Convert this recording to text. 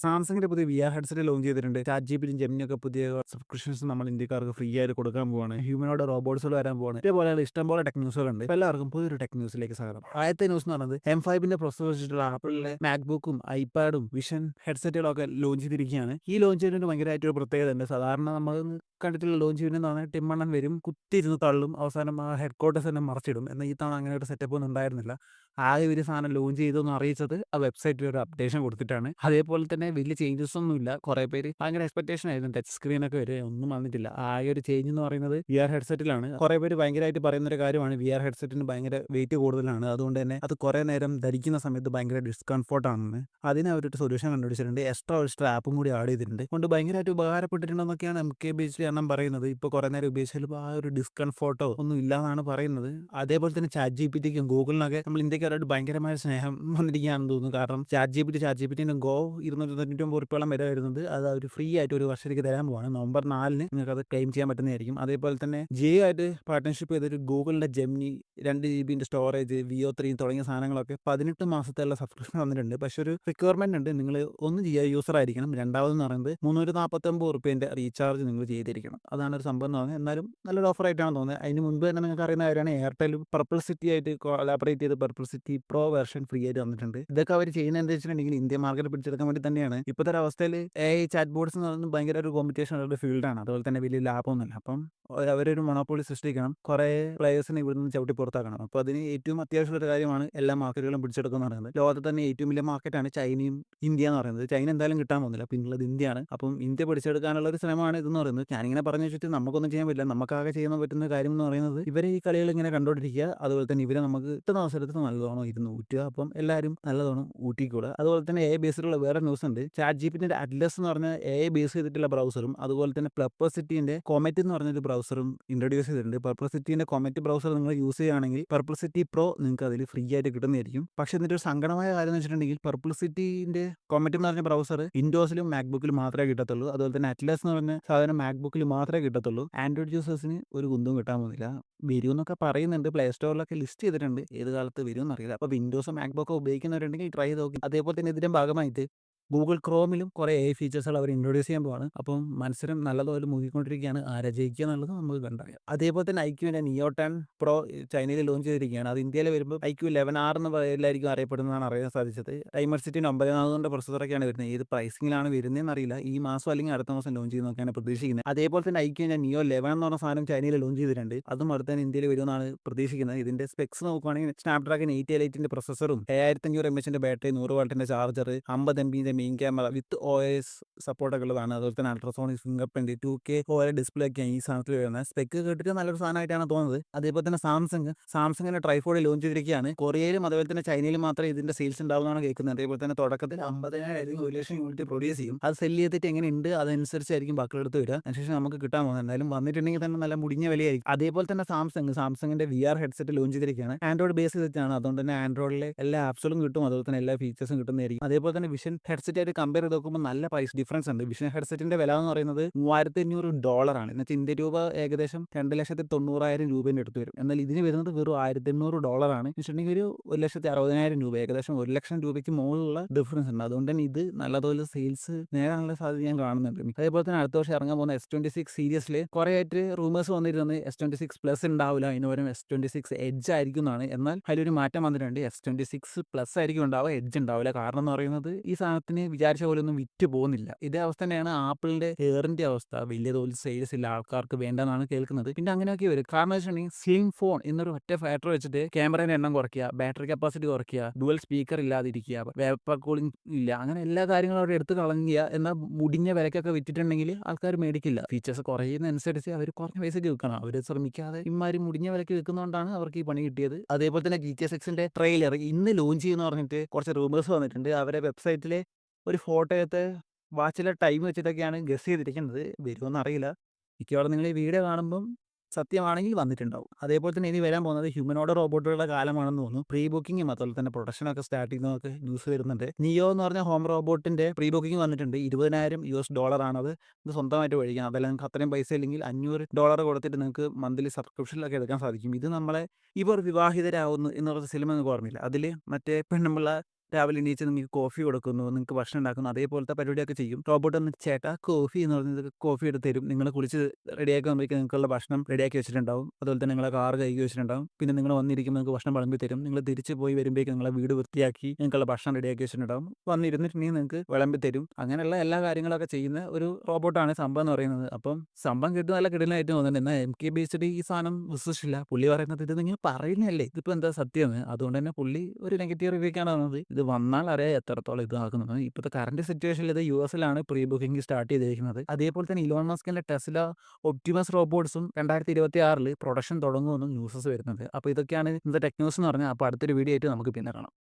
സാംസങ്ങിന്റെ പുതിയ VR headset launch ചെയ്തിട്ടുണ്ട്. ചാറ്റ് ജിപിറ്റിയും ജെമിനിയൊക്കെ പുതിയ സബ്സ്ക്രിപ്ഷൻസ് നമ്മൾ ഇന്ത്യക്കാർക്ക് ഫ്രീ ആയിട്ട് കൊടുക്കാൻ പോവാണ്. ഹ്യൂമനോട് റോബോട്ട്സുകൾ വരാൻ പോവാണ്. ഇതേപോലെ ഇഷ്ടംപോലെ ടെക് ന്യൂസുകളുണ്ട്. അപ്പോൾ എല്ലാവർക്കും പുതിയൊരു ടെക് ന്യൂസിലേക്ക് സ്വാഗതം. ആദ്യത്തെ ന്യൂസ് എന്ന് പറയുന്നത് M5ന്റെ പ്രൊസസ്സർ വെച്ചിട്ടുള്ള ആപ്പിളിലെ മാക്ബുക്കും ഐപാഡും വിഷൻ ഹെഡ്സെറ്റുകളൊക്കെ ലോഞ്ച് ചെയ്തിരിക്കുകയാണ്. ഈ ലോഞ്ച് ചെയ്തിട്ട് ഭയങ്കരമായിട്ട് ഒരു പ്രത്യേകത ഉണ്ട്. സാധാരണ നമ്മൾ കണ്ടിട്ടുള്ള ലോഞ്ച് ചെയ്യുന്നതെന്ന് പറഞ്ഞാൽ ടിമ്മണ്ണൻ വരും, കുത്തിയിരുന്ന് തള്ളും, അവസാനം ആ ഹെഡ് ക്വാർട്ടേഴ്സ് തന്നെ മറച്ചിടും. എന്നാൽ ഈ തവണ അങ്ങനെ ഒരു സെറ്റപ്പ് ഒന്നും ഉണ്ടായിരുന്നില്ല. ആകെ ഒരു സാധനം ലോഞ്ച് ചെയ്തെന്ന് അറിയിച്ചത് ആ വെബ്സൈറ്റിൽ ഒരു അപ്ഡേഷൻ കൊടുത്തിട്ടാണ്. അതേപോലെ തന്നെ വലിയ ചേഞ്ചസ് ഒന്നുമില്ല. കുറേ പേര് ഭയങ്കര എക്സ്പെക്ടേഷൻ ആയിരുന്നു ടച്ച് സ്ക്രീനൊക്കെ വരും, ഒന്നും വന്നിട്ടില്ല. ആകെ ഒരു ചേഞ്ച് എന്ന് പറയുന്നത് VR ഹെഡ്സെറ്റിലാണ്. കുറേ പേര് ഭയങ്കരമായിട്ട് പറയുന്ന ഒരു കാര്യമാണ് VR ഹെഡ്സെറ്റിന് ഭയങ്കര വെയിറ്റ് കൂടുതലാണ്, അതുകൊണ്ട് തന്നെ അത് കുറേ നേരം ധരിക്കുന്ന സമയത്ത് ഭയങ്കര ഡിസ്കംഫോർട്ട് ആണെന്ന്. അതിന് അവരൊരു സൊല്യൂഷൻ കണ്ടുപിടിച്ചിട്ടുണ്ട്. എക്സ്ട്രാ ഒരു സ്ട്രാപ്പും കൂടി ആഡ് ചെയ്തിട്ടുണ്ട്. അതുകൊണ്ട് ഭയങ്കരമായിട്ട് ഉപകാരപ്പെട്ടിട്ടുണ്ടെന്നൊക്കെയാണ് MKBHD എണ്ണം പറയുന്നത്. ഇപ്പോൾ കുറേ നേരം ഉപയോഗിച്ചാലും ആ ഒരു ഡിസ്കംഫോർട്ടോ ഒന്നും ഇല്ലാന്നാണ് പറയുന്നത്. അതേപോലെ തന്നെ ചാറ്റ് ജിപിറ്റിക്കും ഗൂഗിളിനൊക്കെ നമ്മൾ ഇന്ത്യക്കാരായിട്ട് ഭയങ്കരമായ സ്നേഹം വന്നിരിക്കുകയാണെന്ന് തോന്നുന്നു. കാരണം ചാറ്റ് ജിപിറ്റിന്റെ ഗോ 299 റുപ്യോളം വില വരുന്നത്, അത് അവർ ഫ്രീ ആയിട്ട് ഒരു വർഷത്തേക്ക് തരാൻ പോവാണ്. നവംബർ 4-ന് നിങ്ങൾക്ക് അത് ക്ലെയിം ചെയ്യാൻ പറ്റുന്നതായിരിക്കും. അതേപോലെ തന്നെ ജിയോ ആയിട്ട് പാർട്ട്ണർഷിപ്പ് ചെയ്തൊരു ഗൂഗിളിന്റെ ജെമിനി 2 GB സ്റ്റോറേജ് VO3 തുടങ്ങിയ സാധനങ്ങളൊക്കെ 18 മാസത്തെയുള്ള സബ്സ്ക്രിപ്ഷൻ വന്നിട്ടുണ്ട്. പക്ഷെ ഒരു റിക്വയർമെന്റ് ഉണ്ട്, നിങ്ങൾ ഒന്ന് ജിയോ യൂസർ ആയിരിക്കണം. രണ്ടാമതെന്ന് പറയുന്നത് 349 റുപ്യേന്റെ റീചാർജ് നിങ്ങൾ ചെയ്തിരിക്കണം. അതാണ് ഒരു സംഭവം എന്ന് പറഞ്ഞാൽ. എന്നാലും നല്ലൊരു ഓഫർ ആയിട്ടാണ് തോന്നുന്നത്. അതിന് മുൻപ് തന്നെ നിങ്ങൾക്ക് അറിയുന്ന കാര്യമാണ്, എയർടെൽ പർപ്പിൾ സിറ്റി ആയിട്ട് കൊളാബറേറ്റ് ചെയ്ത് purple city pro version free ആയിട്ട് വന്നിട്ടുണ്ട്. ഇതൊക്കെ അവർ ചെയ്യുന്നത് എന്താ വെച്ചിട്ടുണ്ടെങ്കിൽ ഇന്ത്യ മാർക്കറ്റ് പിടിച്ചെടുക്കാൻ വേണ്ടി തന്നെയാണ്. ഇപ്പോഴത്തെ ഒരു അവസ്ഥയിൽ AI ചാറ്റ് ബോർഡ്സ് എന്ന് പറയുന്നത് ഭയങ്കര ഒരു കോമ്പറ്റീഷൻ ഉള്ള ഒരു ഫീൽഡാണ്. അതുപോലെ തന്നെ വലിയ ലാഭമൊന്നുമില്ല. അപ്പം അവരൊരു മൊണോപ്പൊളി സൃഷ്ടിക്കണം, കുറേ പ്ലേയേഴ്സിനെ ഇവിടുന്ന് ചവിട്ടി പുറത്താക്കണം. അപ്പോൾ അതിന് ഏറ്റവും അത്യാവശ്യമുള്ള ഒരു കാര്യമാണ് എല്ലാ മാർക്കറ്റുകളും പിടിച്ചെടുക്കുക എന്ന് പറയുന്നത്. ലോകത്തെ തന്നെ ഏറ്റവും വലിയ മാർക്കറ്റാണ് ചൈനയും ഇന്ത്യ എന്ന് പറയുന്നത്. ചൈന എന്തായാലും കിട്ടാൻ പോകുന്നില്ല, പിന്നുള്ളത് ഇന്ത്യയാണ്. അപ്പം ഇന്ത്യ പിടിച്ചെടുക്കാനുള്ള ഒരു ശ്രമമാണ് ഇതെന്ന് പറയുന്നത്. ഞാനിങ്ങനെ പറഞ്ഞു വെച്ചിട്ട് നമുക്കൊന്നും ചെയ്യാൻ പറ്റില്ല. നമുക്കാകെ ചെയ്യാൻ പറ്റുന്ന കാര്യം എന്ന് പറയുന്നത് ഇവരെ ഈ കളികൾ ഇങ്ങനെ കണ്ടുകൊണ്ടിരിക്കുക, അതുപോലെ തന്നെ ഇവരെ നമുക്ക് കിട്ടുന്ന അവസരത്തിൽ നല്ലതോണം ഇരുന്ന് ഊറ്റുക. അപ്പം എല്ലാവരും നല്ലതോണം ഊറ്റിക്കൂടുക. അതുപോലെ തന്നെ AI ബേസിലുള്ള വേറെ ന്യൂസ് ഉണ്ട്. ചാറ്റ് ജിപിറ്റിന്റെ അറ്റ്ലസ് എന്ന് പറഞ്ഞ AI ബേസ് ചെയ്തിട്ടുള്ള ബ്രൗസറും, അതുപോലെ തന്നെ പെർപ്ലസിറ്റിന്റെ കൊമറ്റ് എന്ന് പറഞ്ഞൊരു ബ്രൗസറും ഇൻട്രൊഡ്യൂസ് ചെയ്തിട്ടുണ്ട്. പെർപ്ലസിറ്റിന്റെ കൊമറ്റ് ബ്രൗസർ നിങ്ങൾ യൂസ് ചെയ്യുകയാണെങ്കിൽ പെർപ്ലസിറ്റി പ്രോ നിങ്ങൾക്ക് അതിൽ ഫ്രീ ആയിട്ട് കിട്ടുന്നതായിരിക്കും. പക്ഷേ എന്നിട്ട് ഒരു സങ്കടമായ കാര്യം എന്ന് വെച്ചിട്ടുണ്ടെങ്കിൽ പെർപ്ലസിറ്റിന്റെ കൊമറ്റ് എന്ന് പറഞ്ഞ ബ്രൗസർ വിൻഡോസിലും മാക്ബുക്കിലും മാത്രമേ കിട്ടത്തുള്ളൂ. അതുപോലെ തന്നെ അറ്റ്ലസ് എന്ന് പറഞ്ഞ സാധനം മാക്ബുക്കിൽ മാത്രമേ കിട്ടത്തുള്ളൂ. ആൻഡ്രോയിഡ് യൂസേഴ്സിന് ഒരു കുന്തവും കിട്ടാൻ പോകുന്നില്ല. വരുമെന്നൊക്കെ പറയുന്നുണ്ട്, പ്ലേ സ്റ്റോറിലൊക്കെ ലിസ്റ്റ് ചെയ്തിട്ടുണ്ട്. ഏത് കാലത്ത് വരുമെന്ന് അറിയില്ല. അപ്പോൾ വിൻഡോസും മാക്ബുക്കും ഉപയോഗിക്കുന്നവരുണ്ടെങ്കിൽ ട്രൈ ചെയ്ത് നോക്കി. അതേപോലെ തന്നെ ഇതിന്റെ ഭാഗമായിട്ട് ഗൂഗിൾ ക്രോമിലും കുറേ AI ഫീച്ചേഴ്സുകൾ അവർ ഇൻട്രൊഡ്യൂസ് ചെയ്യാൻ പോവാണ്. അപ്പം മത്സരം നല്ലതുപോലെ മുങ്ങിക്കൊണ്ടിരിക്കുകയാണ്. ആരാ ജയിക്കുക എന്നുള്ളത് നമുക്ക് കണ്ടറിയാം. അതേപോലെ തന്നെ ഐക്യുവിന്റെ നിയോ 10 പ്രോ ചൈനയിൽ ലോഞ്ച് ചെയ്തിരിക്കുകയാണ്. അത് ഇന്ത്യയിൽ വരുമ്പോൾ IQ 11R എന്ന പേരിലായിരിക്കും അറിയപ്പെടുന്നതാണ് അറിയാൻ സാധിച്ചത്. ഡൈമൻസിറ്റി 940 പ്രൊസസ്സറൊക്കെയാണ് വരുന്നത്. ഏത് പ്രൈസിങ്ങിലാണ് വരുന്നതെന്ന് അറിയില്ല. ഈ മാസം അല്ലെങ്കിൽ അടുത്ത മാസം ലോഞ്ച് ചെയ്യുന്നതൊക്കെയാണ് പ്രതീക്ഷിക്കുന്നത്. അതേപോലെ തന്നെ ഐക്യുവിന്റെ നിയോ 11 എന്ന് പറഞ്ഞ സാധനം ചൈനയിൽ ലോഞ്ച് ചെയ്തിട്ടുണ്ട്. അതും അടുത്ത തന്നെ ഇന്ത്യയിൽ വരുമെന്നാണ് പ്രതീക്ഷിക്കുന്നത്. ഇതിന്റെ സ്പെക്സ് നോക്കുകയാണെങ്കിൽ സ്നാപ്ഡ്രാഗൺ 888 പ്രൊസസ്സറും 7500 mAh ബാറ്ററി, 100 വാട്ടിന്റെ charger, 50 MB main camera with OS സപ്പോർട്ടൊക്കെ ഉള്ളതാണ്. അതുപോലെ തന്നെ ultrasonic fingerprint, 2K OLED display ഒക്കെയാണ് ഈ സാധനത്തിൽ വരുന്നത്. സ്പെക്ക് കേട്ടിട്ട് നല്ലൊരു സാധനമായിട്ടാണ് തോന്നുന്നത്. അതേപോലെ തന്നെ സാംസങ്ങിന്റെ ട്രൈഫോഡ് ലോഞ്ച് ചെയ്തിരിക്കുകയാണ്. കൊറിയയിലും അതുപോലെ തന്നെ ചൈനയിലും മാത്രമേ ഇതിന്റെ സെയിൽസ് ഉണ്ടാവുന്നതാണ് കേൾക്കുന്നത്. അതേപോലെ തന്നെ തുടക്കത്തിൽ 50,000 1 ലക്ഷം യൂണിറ്റ് പ്രൊഡ്യൂസ് ചെയ്യും. അത് സെല് ചെയ്തിട്ട് എങ്ങനെയുണ്ട് അതനുസരിച്ചായിരിക്കും ബാക്കിയെടുത്ത് വരിക. അതിനുശേഷം നമുക്ക് കിട്ടാൻ പോകുന്നത്. എന്തായാലും വന്നിട്ടുണ്ടെങ്കിൽ തന്നെ നല്ല മുടിഞ്ഞ വിലയായിരിക്കും. അതേപോലെ തന്നെ സാംസങ്ങിന്റെ VR ഹെഡ്സെറ്റ് ലോഞ്ച് ചെയ്തിരിക്കുകയാണ്. ആൻഡ്രോയിഡ് ബേസ് ചെയ്തിട്ടാണ്. അതുകൊണ്ട് തന്നെ ആൻഡ്രോയിഡിലെ എല്ലാ ആപ്സുകളും കിട്ടും, അതുപോലെ തന്നെ എല്ലാ ഫീച്ചേഴ്സും കിട്ടുന്നതായിരിക്കും. അതേപോലെ തന്നെ വിഷൻ ഹെഡ്സെറ്റ് ആയിട്ട് കമ്പയർ ചെയ്ത് നോക്കുമ്പോൾ നല്ല പ്രൈസ് ഡിഫറൻസ് ഉണ്ട്. വിഷൻ ഹെഡ്സെറ്റിന്റെ വില എന്ന് പറയുന്നത് $3500 എന്നുവെച്ചാൽ ഇന്ത്യ രൂപ ഏകദേശം 2,90,000 രൂപേന്റെ അടുത്ത് വരും. എന്നാൽ ഇതിന് വരുന്നത് വെറും $1800 വെച്ചിട്ടുണ്ടെങ്കിൽ ഒരു 1,60,000 രൂപ, ഏകദേശം 1 ലക്ഷം രൂപയ്ക്ക് മുകളിലുള്ള ഡിഫറൻസ് ഉണ്ട്. അതുകൊണ്ട് തന്നെ ഇത് നല്ലതുപോലെ സെയിൽസ് നേടാനുള്ള സാധ്യത ഞാൻ കാണുന്നുണ്ട്. അതേപോലെ തന്നെ അടുത്ത വർഷം ഇറങ്ങാൻ പോകുന്ന S26 സീരീസിൽ കുറേ ആയിട്ട് റൂമേഴ്സ് വന്നിരുന്നത് S26 പ്ലസ് ഉണ്ടാവില്ല, അതിന് പകരം S26 എഡ്ജ് ആയിരിക്കും എന്നാണ്. എന്നാൽ അതിലൊരു മാറ്റം വന്നിട്ടുണ്ട്. S26 പ്ലസ് ആയിരിക്കും ഉണ്ടാവുക, എഡ്ജ് ഉണ്ടാവില്ല. കാരണം എന്ന് പറയുന്നത് ഈ സാധനത്തിന് വിചാരിച്ച പോലെ ഒന്നും വിറ്റ് പോകുന്നില്ല. ഇതേ അവസ്ഥ തന്നെയാണ് ആപ്പിളിന്റെ എയറിന്റെ അവസ്ഥ. വലിയ തോതിൽ സെയിൽസ് ഇല്ല, ആൾക്കാർക്ക് വേണ്ടെന്നാണ് കേൾക്കുന്നത്. പിന്നെ അങ്ങനെയൊക്കെ വരും. കാരണം വെച്ചിട്ടുണ്ടെങ്കിൽ സ്ലിം ഫോൺ എന്നൊരു ഒറ്റ ഫാക്ടർ വെച്ചിട്ട് ക്യാമറയുടെ എണ്ണം കുറയ്ക്കുക, ബാറ്ററി കപ്പാസിറ്റി കുറയ്ക്കുക, ഡുവൽ സ്പീക്കർ ഇല്ലാതിരിക്കുക, വേപ്പർ കൂളിംഗ് ഇല്ല, അങ്ങനെ എല്ലാ കാര്യങ്ങളും അവിടെ എടുത്ത് കളഞ്ഞുക. എന്നാൽ മുടിഞ്ഞ വിലക്കൊക്കെ വിറ്റിട്ടുണ്ടെങ്കിൽ ആൾക്കാർ മേടിക്കില്ല. ഫീച്ചേഴ്സ് കുറയുന്നതനുസരിച്ച് അവർ കുറഞ്ഞ പൈസയ്ക്ക് വിൽക്കണം. അവർ ശ്രമിക്കാതെ ഇമാര് മുടിഞ്ഞ വിലക്ക് വിൽക്കുന്നതുകൊണ്ടാണ് അവർക്ക് ഈ പണി കിട്ടിയത്. അതേപോലെ തന്നെ GTS 6ന്റെ ട്രെയിലർ ഇന്ന് ലോഞ്ച് ചെയ്യുമെന്ന് പറഞ്ഞിട്ട് കുറച്ച് റൂമേഴ്സ് വന്നിട്ടുണ്ട്. അവരെ വെബ്സൈറ്റിലെ ഒരു ഫോട്ടോയത്തെ വാച്ചിലെ ടൈം വെച്ചിട്ടൊക്കെയാണ് ഗസ് ചെയ്തിരിക്കുന്നത്. വരുമോയെന്ന് അറിയില്ല. മിക്കവാറും നിങ്ങൾ ഈ വീഡിയോ കാണുമ്പം സത്യമാണെങ്കിൽ വന്നിട്ടുണ്ടാവും. അതേപോലെ തന്നെ ഇനി വരാൻ പോകുന്നത് ഹ്യൂമനോട് റോബോട്ടുകളുടെ കാലമാണെന്ന് തോന്നുന്നു. പ്രീ ബുക്കിങ്ങും അതുപോലെ തന്നെ പ്രൊഡക്ഷനൊക്കെ സ്റ്റാർട്ട് ചെയ്യുന്നതൊക്കെ ന്യൂസ് വരുന്നുണ്ട്. നിയോ എന്ന് പറഞ്ഞ ഹോം റോബോട്ടിന്റെ പ്രീ ബുക്കിംഗ് വന്നിട്ടുണ്ട്. $20,000 ആണത്. ഇത് സ്വന്തമായിട്ട് മേടിക്കാം. അതല്ല നിങ്ങൾക്ക് അത്രയും പൈസ ഇല്ലെങ്കിൽ $500 കൊടുത്തിട്ട് നിങ്ങൾക്ക് മന്ത്ലി സബ്സ്ക്രിപ്ഷനിലൊക്കെ എടുക്കാൻ സാധിക്കും. ഇത് നമ്മളെ ഇവർ വിവാഹിതരാകുന്നു എന്ന് പറഞ്ഞ സിനിമ നിങ്ങൾക്ക് ഓർമ്മയില്ല. അതിൽ മറ്റേ പെണ്ണുമ്പിള്ള രാവിലെ എണീച്ച് നിങ്ങൾക്ക് കോഫി കൊടുക്കുന്നു, നിങ്ങൾക്ക് ഭക്ഷണം ഉണ്ടാക്കുന്നു, അതേപോലത്തെ പരിപാടിയൊക്കെ ചെയ്യും. റോബോട്ട് വന്ന് ചേട്ടാ കോഫി എന്ന് പറഞ്ഞത് കോഫി എടുത്ത് തരും. നിങ്ങൾ കുളിച്ച് റെഡിയാക്കി വന്നേക്ക് നിങ്ങൾക്കുള്ള ഭക്ഷണം റെഡിയാക്കി വെച്ചിട്ടുണ്ടാവും. അതുപോലെ തന്നെ നിങ്ങളെ കാർ കഴുകി വെച്ചിട്ടുണ്ടാവും. പിന്നെ നിങ്ങൾ വന്നിരിക്കുമ്പോൾ നിങ്ങൾക്ക് ഭക്ഷണം വിളമ്പി തരും. നിങ്ങൾ തിരിച്ച് പോയി വരുമ്പോഴേക്കും നിങ്ങളെ വീട് വൃത്തിയാക്കി നിങ്ങൾക്കുള്ള ഭക്ഷണം റെഡിയാക്കി വെച്ചിട്ടുണ്ടാവും. വന്നിരുന്നിട്ടുണ്ടെങ്കിൽ നിങ്ങൾക്ക് വിളമ്പി തരും. അങ്ങനെയുള്ള എല്ലാ കാര്യങ്ങളൊക്കെ ചെയ്യുന്ന ഒരു റോബോട്ടാണ് സംഭവം എന്ന് പറയുന്നത്. അപ്പം സംഭവം കേട്ട് നല്ല കിടിലനായിട്ട് തോന്നുന്നുണ്ട്. എന്നാൽ MK ബേസ്ഡ് ഈ സാധനം വിശ്വസിച്ചില്ല. പുള്ളി പറയുന്നത് ഇത് നിങ്ങൾ പറയുന്നതല്ലേ, ഇതിപ്പോൾ എന്താ സത്യമെന്ന്. അതുകൊണ്ട് തന്നെ പുള്ളി ഒരു നെഗറ്റീവ് റിവ്യൂക്കാണ് വന്നത്. ഇത് വന്നാൽ അറിയാം എത്രത്തോളം ഇതാക്കുന്നത്. ഇപ്പോഴത്തെ കറന്റ് സിറ്റുവേഷനിൽ ഇത് US-ലാണ് പ്രീ ബുക്കിംഗ് സ്റ്റാർട്ട് ചെയ്തിരിക്കുന്നത്. അതേപോലെ തന്നെ ഇലോൺ മസ്കിന്റെ ടെസ്ല ഒപ്റ്റിമസ് റോബോട്ട്സും 2026 പ്രൊഡക്ഷൻ തുടങ്ങുമെന്നും ന്യൂസസ് വരുന്നുണ്ട്. അപ്പോൾ ഇതൊക്കെയാണ് ഇന്നത്തെ ടെക് ന്യൂസ് എന്ന് പറഞ്ഞാൽ. അപ്പോൾ അടുത്തൊരു വീഡിയോ ആയിട്ട് നമുക്ക് പിന്നെ കാണാം.